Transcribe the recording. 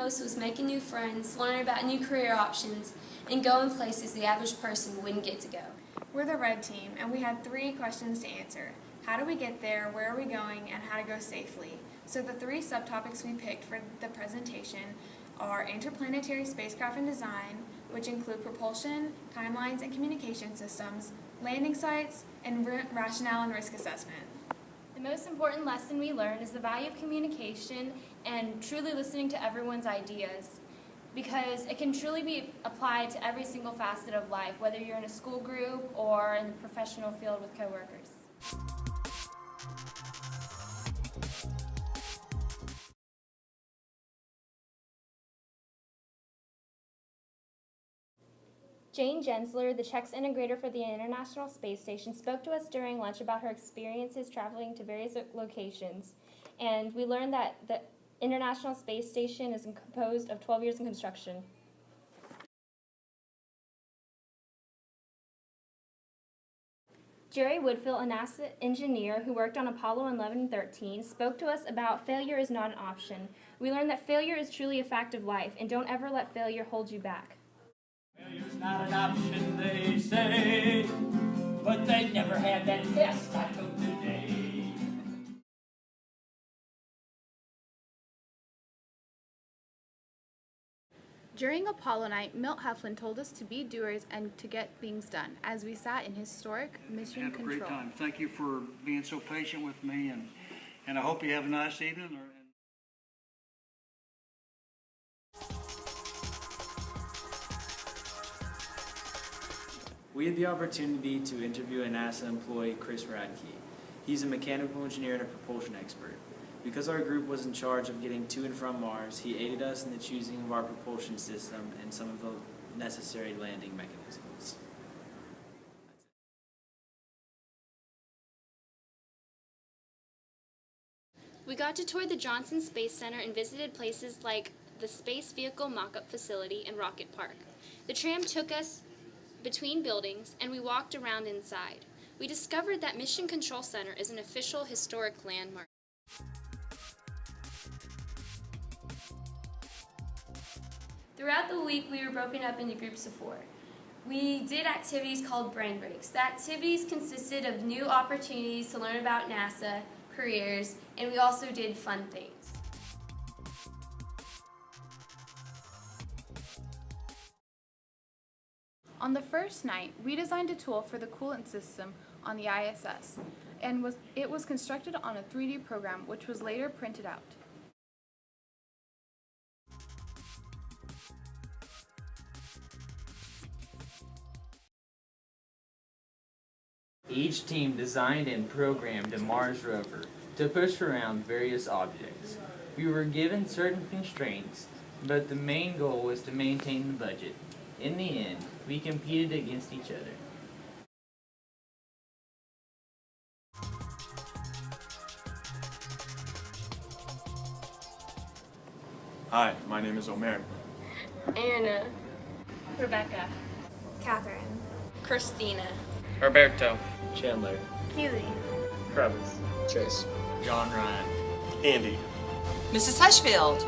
most was making new friends, learning about new career options, and going places the average person wouldn't get to go. We're the red team, and we had 3 questions to answer. How do we get there, where are we going, and how to go safely? So the 3 subtopics we picked for the presentation are interplanetary spacecraft and design, which include propulsion, timelines and communication systems, landing sites, and rationale and risk assessment. The most important lesson we learned is the value of communication and truly listening to everyone's ideas, because it can truly be applied to every single facet of life, whether you're in a school group or in the professional field with coworkers. Jane Gensler, the Czechs integrator for the International Space Station, spoke to us during lunch about her experiences traveling to various locations. And we learned that the International Space Station is composed of 12 years in construction. Jerry Woodfill, a NASA engineer who worked on Apollo 11 and 13, spoke to us about failure is not an option. We learned that failure is truly a fact of life, and don't ever let failure hold you back. Failure's not an option, they say, but they never had that test I took today. During Apollo night, Milt Heflin told us to be doers and to get things done as we sat in historic mission Have a control. great time. Thank you for being so patient with me, and I hope you have a nice evening. We had the opportunity to interview a NASA employee, Chris Radke. He's a mechanical engineer and a propulsion expert. Because our group was in charge of getting to and from Mars, he aided us in the choosing of our propulsion system and some of the necessary landing mechanisms. We got to tour the Johnson Space Center and visited places like the Space Vehicle Mock-Up Facility and Rocket Park. The tram took us between buildings, and we walked around inside. We discovered that Mission Control Center is an official historic landmark. Throughout the week, we were broken up into groups of 4. We did activities called brain breaks. The activities consisted of new opportunities to learn about NASA, careers, and we also did fun things. On the first night, we designed a tool for the coolant system on the ISS, and it was constructed on a 3D program which was later printed out. Each team designed and programmed a Mars rover to push around various objects. We were given certain constraints, but the main goal was to maintain the budget. In the end, we competed against each other. Hi, my name is Omer. Anna. Rebecca. Catherine. Christina. Roberto. Chandler. Keely. Travis. Chase. John Ryan. Andy. Mrs. Hushfield.